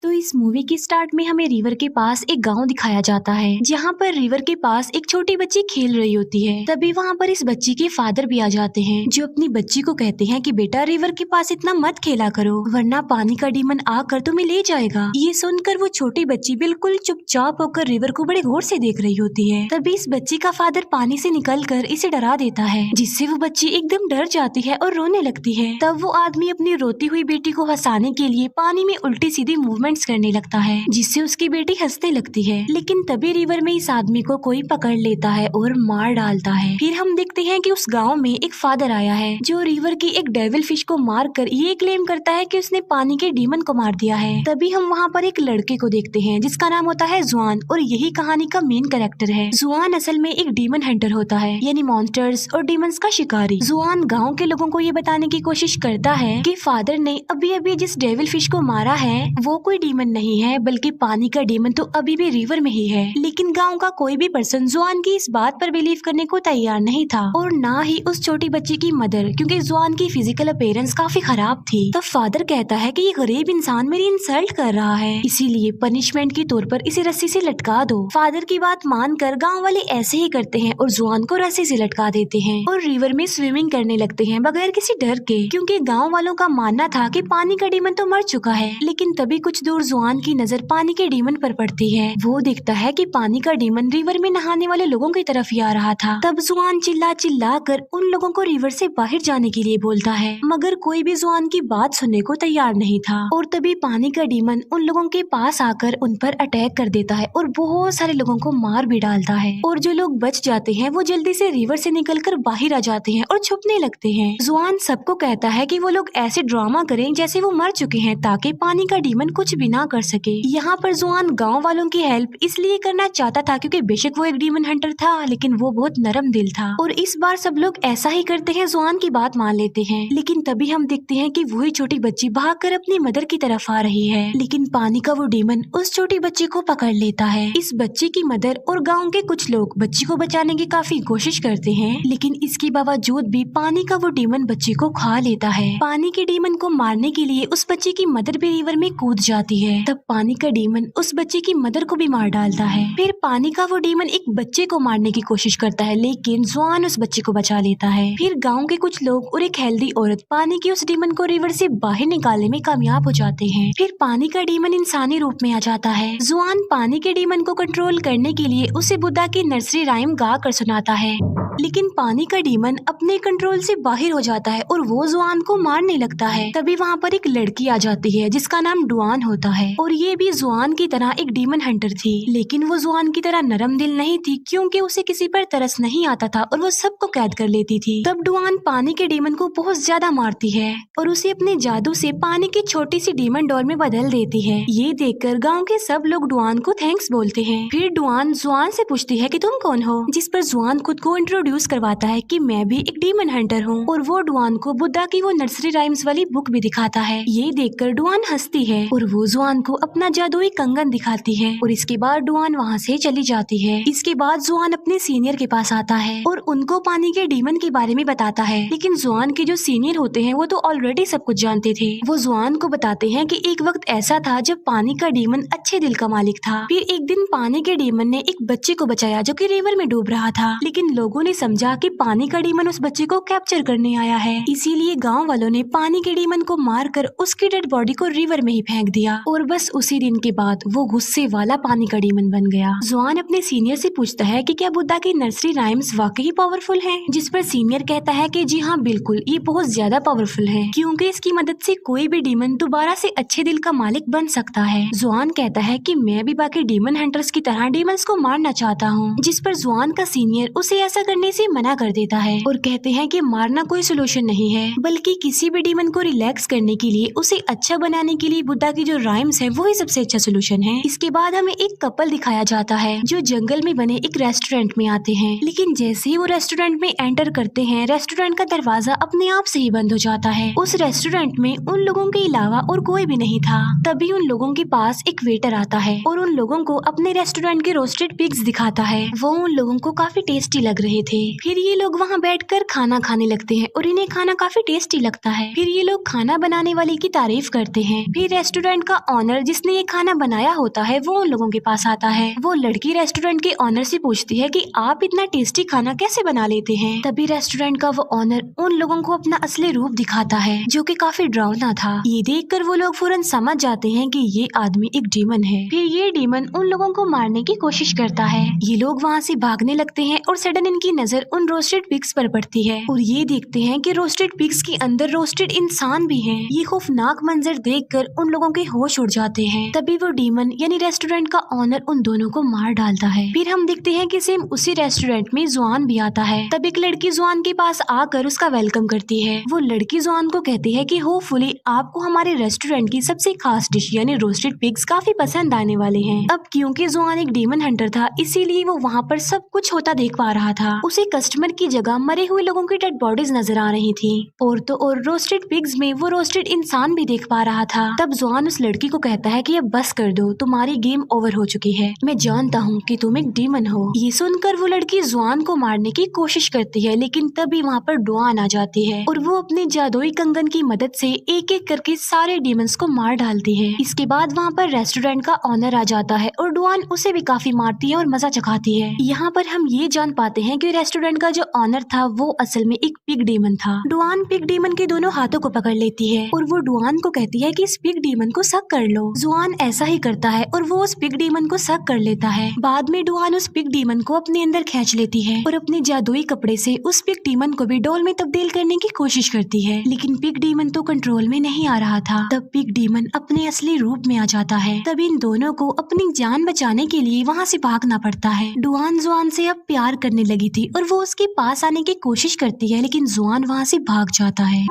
तो इस मूवी की स्टार्ट में हमें रिवर के पास एक गांव दिखाया जाता है, जहां पर रिवर के पास एक छोटी बच्ची खेल रही होती है। तभी वहां पर इस बच्ची के फादर भी आ जाते हैं, जो अपनी बच्ची को कहते हैं कि बेटा रिवर के पास इतना मत खेला करो, वरना पानी का डीमन आकर तुम्हें ले जाएगा। ये सुनकर वो छोटी बच्ची बिल्कुल चुपचाप होकर रिवर को बड़े गौर से देख रही होती है। तभी इस बच्ची का फादर पानी से निकलकर इसे डरा देता है, जिससे वो बच्ची एकदम डर जाती है और रोने लगती है। तब वो आदमी अपनी रोती हुई बेटी को हंसाने के लिए पानी में उल्टी सीधी मूवमेंट्स करने लगता है, जिससे उसकी बेटी हंसने लगती है। लेकिन तभी रिवर में इस आदमी को कोई पकड़ लेता है और मार डालता है। फिर हम देखते हैं कि उस गांव में एक फादर आया है, जो रिवर की एक डेविल फिश को मारकर ये क्लेम करता है कि उसने पानी के डीमन को मार दिया है। तभी हम वहाँ पर एक लड़के को देखते हैं, जिसका नाम होता है जुआन, और यही कहानी का मेन कैरेक्टर है। जुआन असल में एक डीमन हंटर होता है, यानी मॉन्स्टर्स और डीमंस का शिकारी। जुआन गाँव के लोगों को ये बताने की कोशिश करता है कि फादर ने अभी अभी जिस डेविल फिश को मारा है वो कोई डीमन नहीं है, बल्कि पानी का डीमन तो अभी भी रिवर में ही है। लेकिन गांव का कोई भी पर्सन जुआन की इस बात पर बिलीव करने को तैयार नहीं था, और ना ही उस छोटी बच्ची की मदर, क्योंकि जुआन की फिजिकल अपीयरेंस काफी खराब थी। तब फादर कहता है कि ये गरीब इंसान मेरी इंसल्ट कर रहा है, इसीलिए पनिशमेंट के तौर पर इसे रस्सी से लटका दो। फादर की बात मानकर गाँव वाले ऐसे ही करते हैं और जुआन को रस्सी से लटका देते हैं और रिवर में स्विमिंग करने लगते हैं बगैर किसी डर के, क्योंकि गाँव वालों का मानना था कि पानी का डीमन तो मर चुका है। लेकिन तभी कुछ दूर जुआन की नजर पानी के डीमन पर पड़ती है। वो देखता है कि पानी का डीमन रिवर में नहाने वाले लोगों की तरफ ही आ रहा था। तब जुआन चिल्ला चिल्ला कर उन लोगों को रिवर से बाहर जाने के लिए बोलता है, मगर कोई भी जुआन की बात सुनने को तैयार नहीं था। और तभी पानी का डीमन उन लोगों के पास आकर उन पर अटैक कर देता है और बहुत सारे लोगों को मार भी डालता है। और जो लोग बच जाते हैं वो जल्दी से रिवर से निकलकर बाहर आ जाते हैं और छुपने लगते हैं। जुआन सबको कहता है कि वो लोग ऐसे ड्रामा करें जैसे वो मर चुके हैं, ताकि पानी का डीमन कुछ भी ना कर सके। यहाँ पर जुआन गांव वालों की हेल्प इसलिए करना चाहता था क्योंकि बेशक वो एक डीमन हंटर था, लेकिन वो बहुत नरम दिल था, और इस बार सब लोग ऐसा ही करते हैं, जुआन की बात मान लेते हैं। लेकिन तभी हम देखते हैं कि वही छोटी बच्ची भागकर अपनी मदर की तरफ आ रही है, लेकिन पानी का वो डीमन उस छोटी बच्ची को पकड़ लेता है। इस बच्ची की मदर और गाँव के कुछ लोग बच्ची को बचाने की काफी कोशिश करते हैं, लेकिन इसके बावजूद भी पानी का वो डीमन बच्ची को खा लेता है। पानी के डीमन को मारने के लिए उस बच्ची की मदर भी रिवर में कूद जाती है। तब पानी का डीमन उस बच्चे की मदर को भी मार डालता है। फिर पानी का वो डीमन एक बच्चे को मारने की कोशिश करता है, लेकिन जुआन उस बच्चे को बचा लेता है। फिर गांव के कुछ लोग और एक हेल्दी औरत पानी की उस डीमन को रिवर से बाहर निकालने में कामयाब हो जाते हैं। फिर पानी का डीमन इंसानी रूप में आ जाता है। जुआन पानी के डीमन को कंट्रोल करने के लिए उसे बुद्धा की नर्सरी राइम गा कर सुनाता है, लेकिन पानी का डीमन अपने कंट्रोल से बाहर हो जाता है और वो जुआन को मारने लगता है। तभी वहाँ पर एक लड़की आ जाती है, जिसका नाम डुआन होता है, और ये भी जुआन की तरह एक डीमन हंटर थी, लेकिन वो जुआन की तरह नरम दिल नहीं थी, क्योंकि उसे किसी पर तरस नहीं आता था और वो सबको कैद कर लेती थी। तब डुआन पानी के डीमन को बहुत ज्यादा मारती है और उसे अपने जादू से पानी की छोटी सी डीमन डॉल में बदल देती है। ये देखकर गाँव के सब लोग डुआन को थैंक्स बोलते हैं। फिर डुआन जुआन से पूछती है कि तुम कौन हो, जिस पर जुआन खुद को इंट्रोड्यूस करवाता है कि मैं भी एक डीमन हंटर हूँ, और वो डुआन को बुद्धा की वो नर्सरी राइम्स वाली बुक भी दिखाता है। ये देखकर डुआन हंसती है और वो जुआन को अपना जादुई कंगन दिखाती है, और इसके बाद डुआन वहाँ से चली जाती है। इसके बाद जुआन अपने सीनियर के पास आता है और उनको पानी के डीमन के बारे में बताता है, लेकिन जुआन के जो सीनियर होते हैं वो तो ऑलरेडी सब कुछ जानते थे। वो जुआन को बताते हैं कि एक वक्त ऐसा था जब पानी का डीमन अच्छे दिल का मालिक था। फिर एक दिन पानी के डीमन ने एक बच्चे को बचाया जो कि रिवर में डूब रहा था, लेकिन लोगों ने समझा कि पानी का डीमन उस बच्चे को कैप्चर करने आया है, इसीलिए गाँव वालों ने पानी के डीमन को मारकर उसकी डेड बॉडी को रिवर में ही फेंक दिया, और बस उसी दिन के बाद वो गुस्से वाला पानी का डीमन बन गया। जुआन अपने सीनियर से पूछता है कि क्या बुद्धा की नर्सरी राइम्स वाकई पावरफुल हैं? जिस पर सीनियर कहता है कि जी हाँ बिल्कुल, ये बहुत ज्यादा पावरफुल है, क्योंकि इसकी मदद से कोई भी डीमन दोबारा से अच्छे दिल का मालिक बन सकता है। जुआन कहता है कि मैं भी बाकी डीमन हंटर्स की तरह डीमंस को मारना चाहता हूँ, जिस पर जुआन का सीनियर उसे ऐसा करने से मना कर देता है और कहते हैं कि मारना कोई सोल्यूशन नहीं है, बल्कि किसी भी डीमन को रिलैक्स करने के लिए, उसे अच्छा बनाने के लिए बुद्धा की जो राइम्स है वही सबसे अच्छा सोल्यूशन है। इसके बाद हमें एक कपल दिखाया जाता है जो जंगल में बने एक रेस्टोरेंट में आते हैं, लेकिन जैसे ही वो रेस्टोरेंट में एंटर करते हैं, रेस्टोरेंट का दरवाजा अपने आप से ही बंद हो जाता है। उस रेस्टोरेंट में उन लोगों के अलावा और कोई भी नहीं था। तभी उन लोगों के पास एक वेटर आता है और उन लोगों को अपने रेस्टोरेंट के रोस्टेड पिग्स दिखाता है। वो उन लोगों को काफी टेस्टी लग रहे थे। फिर ये लोग वहाँ बैठकर खाना खाने लगते हैं और इन्हें खाना काफी टेस्टी लगता है। फिर ये लोग खाना बनाने वाले की तारीफ करते हैं। फिर रेस्टोरेंट का ऑनर जिसने ये खाना बनाया होता है वो उन लोगों के पास आता है। वो लड़की रेस्टोरेंट के ऑनर से पूछती है कि आप इतना टेस्टी खाना कैसे बना लेते हैं। तभी रेस्टोरेंट का वो ऑनर उन लोगों को अपना असली रूप दिखाता है जो कि काफी डरावना था। ये देखकर वो लोग फौरन समझ जाते हैं कि ये आदमी एक डीमन है। फिर ये डीमन उन लोगों को मारने की कोशिश करता है। ये लोग वहाँ से भागने लगते हैं और सडन इनकी नजर उन रोस्टेड पिग्स पर पड़ती है और ये देखते हैं कि रोस्टेड पिग्स के अंदर रोस्टेड इंसान भी हैं। ये खौफनाक मंजर देखकर उन लोगों के होश उड़ जाते हैं। तभी वो डीमन यानी रेस्टोरेंट का ऑनर उन दोनों को मार डालता है। फिर हम देखते हैं कि सेम उसी रेस्टोरेंट में जुआन भी आता है। तब एक लड़की जुआन के पास आकर उसका वेलकम करती है। वो लड़की जुआन को कहती है कि होपफुली आपको हमारे रेस्टोरेंट की सबसे खास डिश यानी रोस्टेड पिग्स काफी पसंद आने वाले हैं। अब क्योंकि जुआन एक डीमन हंटर था इसीलिए वो वहाँ पर सब कुछ होता देख पा रहा था। उसे कस्टमर की जगह मरे हुए लोगों की डेड बॉडीज नजर आ रही थी और तो और रोस्टेड पिग्स में वो रोस्टेड इंसान भी देख पा रहा था। तब जुआन उस लड़की को कहता है कि अब बस कर दो, तुम्हारी गेम ओवर हो चुकी है। मैं जानता हूँ कि तुम एक डीमन हो। ये सुनकर वो लड़की जुआन को मारने की कोशिश करती है लेकिन तभी वहाँ पर डुआन आ जाती है और वो अपने जादुई कंगन की मदद से एक एक करके सारे डीमंस को मार डालती है। इसके बाद वहाँ पर रेस्टोरेंट का ऑनर आ जाता है और डुआन उसे भी काफी मारती है और मजा चखाती है। यहाँ पर हम ये जान पाते हैं कि रेस्टोरेंट का जो ऑनर था वो असल में एक पिग डीमन था। डुआन पिग डीमन के दोनों हाथों को पकड़ लेती है और वो डुआन को कहती है कि इस पिग डीमन को सक कर लो। जुआन ऐसा ही करता है और वो उस पिग डीमन को सक कर लेता है। बाद में डुआन उस पिग डीमन को अपने अंदर खींच लेती है और अपने जादुई कपड़े से उस पिग डीमन को भी डॉल में तब्दील करने की कोशिश करती है लेकिन पिग डीमन तो कंट्रोल में नहीं आ रहा था। तब पिग डीमन अपने असली रूप में आ जाता है। तब इन दोनों को अपनी जान बचाने के लिए वहाँ से भागना पड़ता है। डुआन जुआन से अब प्यार करने लगी थी और वो उसके पास आने की कोशिश करती है लेकिन जुआन वहाँ से भाग जाता है।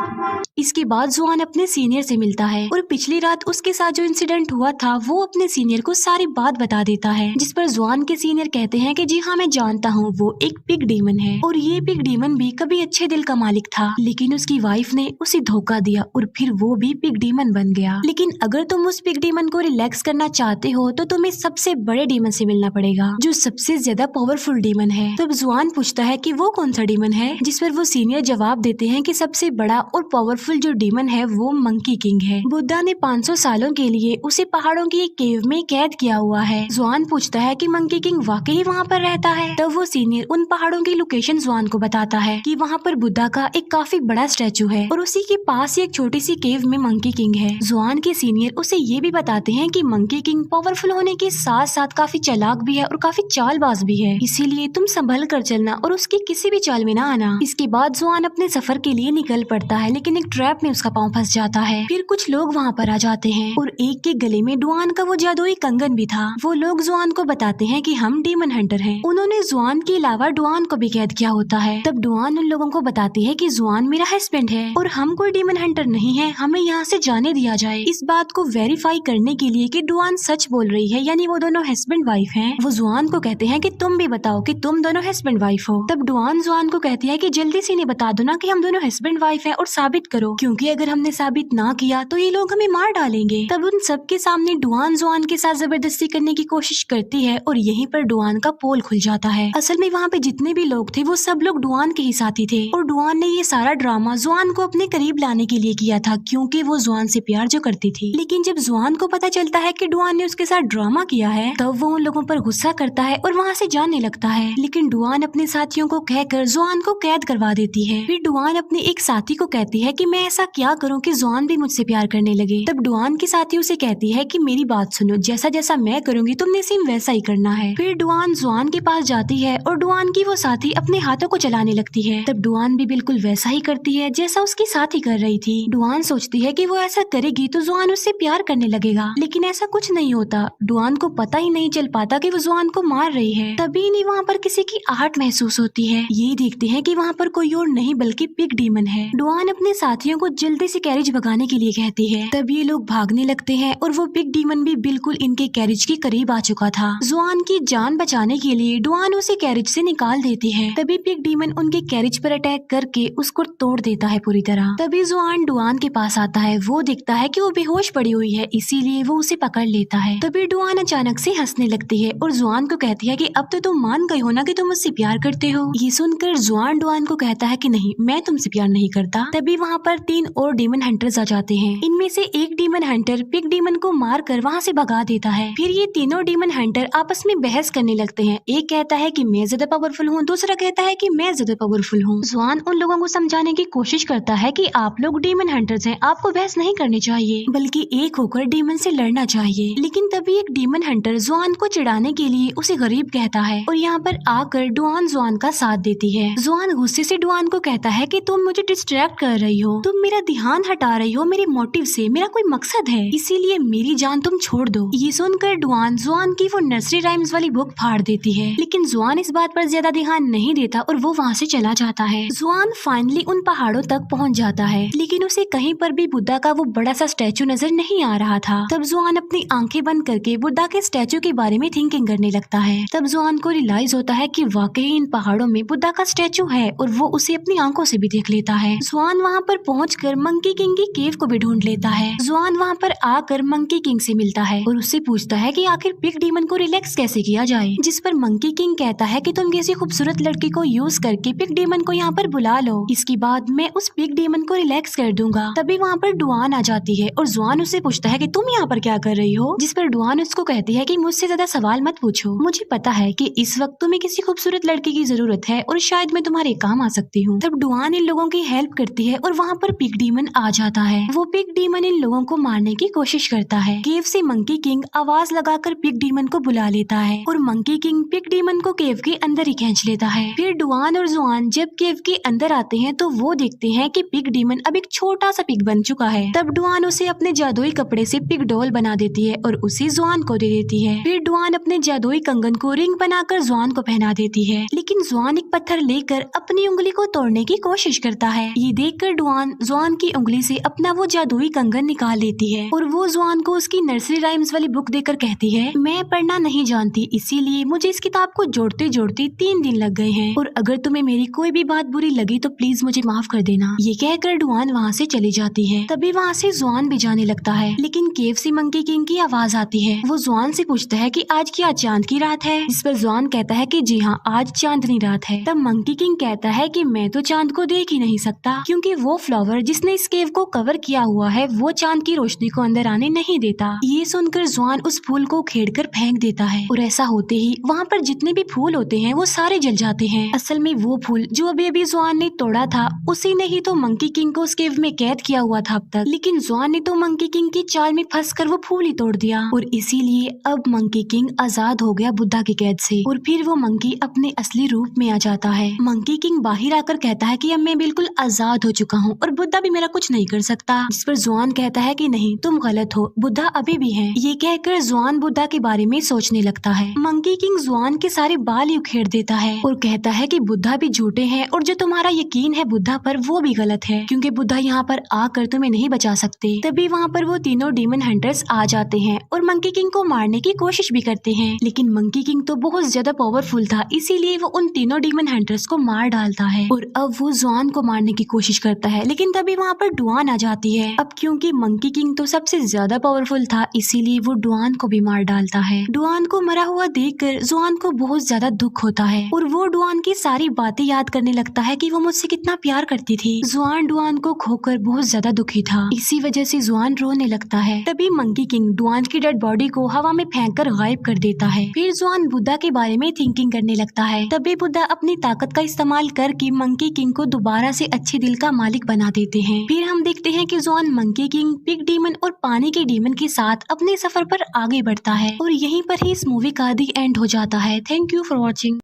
इसके बाद जुआन अपने सीनियर से मिलता है और पिछली रात उसके साथ जो इंसिडेंट हुआ था वो अपने सीनियर को सारी बात बता देता है, जिस पर जुआन के सीनियर कहते हैं कि जी हाँ मैं जानता हूँ वो एक पिग डीमन है और ये पिग डीमन भी कभी अच्छे दिल का मालिक था लेकिन उसकी वाइफ ने उसे धोखा दिया और फिर वो भी पिग डीमन बन गया। लेकिन अगर तुम उस पिग डीमन को रिलैक्स करना चाहते हो तो तुम्हें सबसे बड़े डीमन से मिलना पड़ेगा जो सबसे ज्यादा पावरफुल डीमन है। तब जुआन पूछता है कि वो कौन सा डीमन है, जिस पर वो सीनियर जवाब देते हैं कि सबसे बड़ा और पावरफुल जो डीमन है वो मंकी किंग है। बुद्धा ने 500 सालों के लिए उसे पहाड़ों की एक केव में कैद किया हुआ है। जुआन पूछता है कि मंकी किंग वाकई वहाँ पर रहता है। तब वो सीनियर उन पहाड़ों की लोकेशन जुआन को बताता है कि वहाँ पर बुद्धा का एक काफी बड़ा स्टैचू है और उसी के पास ही एक छोटी सी केव में मंकी किंग है। जुआन के सीनियर उसे ये भी बताते हैं कि मंकी किंग पावरफुल होने के साथ साथ काफी चालाक भी है और काफी चालबाज भी है, इसीलिए तुम संभल कर चलना और उसकी किसी भी चाल में ना आना। इसके बाद जुआन अपने सफर के लिए निकल पड़ता है लेकिन एक ट्रैप में उसका पाँव फंस जाता है। फिर कुछ लोग वहाँ पर आ जाते हैं और एक के गले में डुआन का वो जादुई कंगन भी था। वो लोग जुआन को बताते हैं कि हम डीमन हंटर हैं। उन्होंने जुआन के अलावा डुआन को भी कैद किया होता है। तब डुआन उन लोगों को बताती है कि जुआन मेरा हस्बैंड है और हम कोई डीमन हंटर नहीं है, हमें यहाँ से जाने दिया जाए। इस बात को वेरीफाई करने के लिए कि डुआन सच बोल रही है यानी वो दोनों हस्बैंड वाइफ हैं, वो जुआन को कहते हैं कि तुम भी बताओ कि तुम दोनों हस्बैंड वाइफ हो। तब डुआन जुआन को कहती है कि जल्दी से इन्हें बता दो ना कि हम दोनों हस्बैंड वाइफ हैं और साबित करो, क्योंकि अगर हमने साबित ना किया तो ये लोग हमें मार डालेंगे। तब उन सबके सामने डुआन जुआन के साथ जबरदस्ती करने की कोशिश करती है और यहीं पर डुआन का पोल खुल जाता है। असल में वहाँ पे जितने भी लोग थे वो सब लोग डुआन के ही साथी थे और डुआन ने ये सारा ड्रामा जुआन को अपने करीब लाने के लिए किया था क्योंकि वो जुआन से प्यार जो करती थी। लेकिन जब जुआन को पता चलता है कि डुआन ने उसके साथ ड्रामा किया है तब वो उन लोगों पर गुस्सा करता है और वहाँ से जाने लगता है। लेकिन डुआन अपने साथियों को कहकर जुआन को कैद करवा देती है। फिर डुआन अपने एक साथी को कहती है कि मैं ऐसा क्या करूँ कि जुआन भी मुझसे प्यार करने लगे। तब डुआन की साथी उसे कहती है कि मेरी बात सुनो, जैसा जैसा मैं करूंगी तुमने सेम वैसा ही करना है। फिर डुआन जुआन के पास जाती है और डुआन की वो साथी अपने हाथों को चलाने लगती है। तब डुआन भी बिल्कुल वैसा ही करती है जैसा उसकी साथी कर रही थी। डुआन सोचती है कि वो ऐसा करेगी तो जुआन उससे प्यार करने लगेगा, लेकिन ऐसा कुछ नहीं होता। डुआन को पता ही नहीं चल पाता कि वो जुआन को मार रही है। तभी नहीं वहाँ पर किसी की आहट महसूस होती है। ये देखते हैं कि वहाँ पर कोई और नहीं बल्कि पिग डीमन है। डुआन अपने साथियों को जल्दी से कैरिज भगाने के लिए कहती है। तब ये लोग भागने लगते हैं और वो पिग डीमन भी बिल्कुल इनके कैरिज के करीब आ चुका था। जुआन की जान बचाने के लिए डुआन उसे कैरिज से निकाल देती है। तभी पिग डीमन उनके कैरिज पर अटैक करके उसको तोड़ देता है पूरी तरह। तभी जुआन डुआन के पास आता है। वो देखता है कि वो बेहोश पड़ी हुई है, इसीलिए वो उसे पकड़ लेता है। तभी डुआन अचानक से हंसने लगती है और जुआन को कहती है कि अब तो तुम मान गई हो ना कि तुम मुझसे प्यार करते हो। ये सुनकर जुआन डुआन को कहता है कि नहीं, मैं तुमसे प्यार नहीं करता। तभी वहाँ पर 3 और डीमन हंटर्स आ जाते हैं। इनमें से एक डीमन हंटर पिग डीमन को मार कर वहाँ से भगा देता है। फिर ये तीनों डीमन हंटर आपस में बहस करने लगते हैं। एक कहता है कि मैं ज्यादा पावरफुल हूँ, दूसरा कहता है कि मैं ज्यादा पावरफुल हूँ। जुआन उन लोगों को समझाने की कोशिश करता है कि आप लोग डीमन हंटर्स हैं, आपको बहस नहीं करनी चाहिए बल्कि एक होकर डीमन से लड़ना चाहिए। लेकिन तभी एक डीमन हंटर जुआन को चिढ़ाने के लिए उसे गरीब कहता है और यहाँ पर आकर डुआन जुआन का साथ देती है। जुआन गुस्से से डुआन को कहता है कि तुम मुझे डिस्ट्रैक्ट कर रही हो, तुम मेरा ध्यान हटा रही हो मेरे मोटिव से, मेरा कोई मकसद है, इसीलिए मेरी जान तुम छोड़ दो। ये सुनकर डुआन जुआन की वो नर्सरी राइम्स वाली बुक फाड़ देती है, लेकिन जुआन इस बात पर ज्यादा ध्यान नहीं देता और वो वहाँ से चला जाता है। जुआन फाइनली उन पहाड़ों तक पहुँच जाता है, लेकिन उसे कहीं पर भी बुद्धा का वो बड़ा सा स्टैचू नजर नहीं आ रहा था। तब जुआन अपनी आंखें बंद करके बुद्धा के स्टैचू के बारे में थिंकिंग करने लगता है। तब जुआन को रियलाइज होता है कि वाकई इन पहाड़ों में बुद्धा का स्टैचू है और वो उसे अपनी आंखों से भी देख लेता है। जुआन वहाँ पर पहुंचकर मंकी किंग की केव को भी ढूंढ लेता है। जुआन वहाँ पर आकर मंकी किंग से मिलता है और उससे पूछता है कि आखिर पिग डीमन को रिलैक्स कैसे किया जाए, जिस पर मंकी किंग कहता है कि तुम किसी खूबसूरत लड़की को यूज करके पिग डीमन को यहाँ पर बुला लो, इसके बाद मैं उस पिग डीमन को रिलैक्स कर दूंगा। तभी वहाँ पर डुआन आ जाती है और जुआन उससे पूछता है कि तुम यहाँ पर क्या कर रही हो, जिस पर डुआन उसको कहती है कि मुझसे ज्यादा सवाल मत पूछो, मुझे पता है कि इस वक्त तुम्हें किसी खूबसूरत लड़की की जरूरत है और शायद मैं तुम्हारे काम आ सकती हूँ। तब डुआन इन लोगों की हेल्प करती है और वहाँ पर पिग डीमन आ जाता है। वो पिग डीमन इन लोगों को मारने की कोशिश करता है। केव से मंकी किंग आवाज लगाकर पिग डीमन को बुला लेता है और मंकी किंग पिग डीमन को केव के अंदर ही खींच लेता है। फिर डुआन और जुआन जब केव के अंदर आते हैं तो वो देखते हैं कि पिग डीमन अब एक छोटा सा पिग बन चुका है। तब डुआन उसे अपने जादुई कपड़े से पिग डॉल बना देती है और उसे जुआन को दे देती है। फिर डुआन अपने जादुई कंगन को रिंग बनाकर जुआन को पहना देती है, लेकिन जुआन एक पत्थर लेकर अपनी उंगली को तोड़ने की कोशिश करता है। ये देखकर डुआन जुआन की उंगली से अपना वो जादुई कंगन निकाल लेती है और वो जुआन को उसकी नर्सरी राइम्स वाली बुक देकर कहती है, मैं पढ़ना नहीं जानती, इसीलिए मुझे इस किताब को जोड़ते जोड़ते 3 दिन लग गए हैं और अगर तुम्हें मेरी कोई भी बात बुरी लगी तो प्लीज मुझे माफ कर देना। ये कहकर डुआन वहाँ से चली जाती है। तभी वहाँ से जुआन भी जाने लगता है, लेकिन केव से मंकी किंग की आवाज आती है। वो जुआन से पूछता है कि आज क्या चांद की रात है, जिस पर जुआन कहता है कि जी हाँ, आज चांदनी रात है। तब मंकी किंग कहता है कि मैं तो चांद को देख ही नहीं सकता, क्योंकि वो फ्लावर जिसने इस केव को कवर किया हुआ है वो चांद की रोशनी को अंदर आने नहीं देता। ये सुनकर जुआन उस फूल को उखेड़कर फेंक देता है और ऐसा होते ही वहाँ पर जितने भी फूल होते हैं वो सारे जल जाते हैं। असल में वो फूल जो अभी अभी जुआन ने तोड़ा था उसी ने ही तो मंकी किंग को उस केव में कैद किया हुआ था अब तक, लेकिन जुआन ने तो मंकी किंग की चाल में फंसकर वो फूल ही तोड़ दिया और इसीलिए अब मंकी किंग आजाद हो गया बुद्धा की कैद से और फिर वो मंकी अपने असली रूप में आ जाता है। मंकी किंग बाहर आकर कहता है कि अब मैं बिल्कुल आजाद हो चुका हूँ और बुद्धा भी मेरा कुछ नहीं कर सकता, जिस पर जुआन कहता है कि नहीं, तुम गलत हो, बुद्धा अभी भी है। ये कहकर जुआन बुद्धा के बारे में सोचने लगता है। मंकी किंग जुआन के सारे बाल ही उखेड़ देता है और कहता है कि बुद्धा भी झूठे हैं और जो तुम्हारा यकीन है बुद्धा पर वो भी गलत है, क्योंकि बुद्धा यहाँ पर आकर तुम्हें नहीं बचा सकते। तभी वहाँ पर वो तीनों डीमन हंटर्स आ जाते हैं और मंकी किंग को मारने की कोशिश भी करते हैं, लेकिन मंकी किंग तो बहुत ज्यादा पावरफुल था, इसीलिए वो उन तीनों डीमन हंटर्स को मार डालता है और अब वो जुआन को मारने की कोशिश करता है, लेकिन तभी वहाँ पर डुआन आ जाती है। अब क्योंकि मंकी किंग तो सबसे ज्यादा पावरफुल था, इसीलिए वो डुआन को भी मार डालता है। डुआन को मरा हुआ देखकर जुआन को बहुत ज्यादा दुख होता है और वो डुआन की सारी बातें याद करने लगता है कि वो मुझसे कितना प्यार करती थी। जुआन डुआन को खोकर बहुत ज्यादा दुखी था, इसी वजह से जुआन रोने लगता है। तभी मंकी किंग डुआन की डेड बॉडी को हवा में फेंककर गायब कर देता है। फिर जुआन बुद्धा के बारे में थिंकिंग करने लगता है। तभी बुद्धा अपनी ताकत का इस्तेमाल करके मंकी किंग को दोबारा से अच्छे दिल का मालिक बना देते हैं। फिर हम देखते हैं कि जुआन मंकी किंग, पिग डीमन और पानी के डीमन के साथ अपने सफर पर आगे बढ़ता है और यहीं पर ही इस मूवी का दी एंड हो जाता है। Thank you for watching.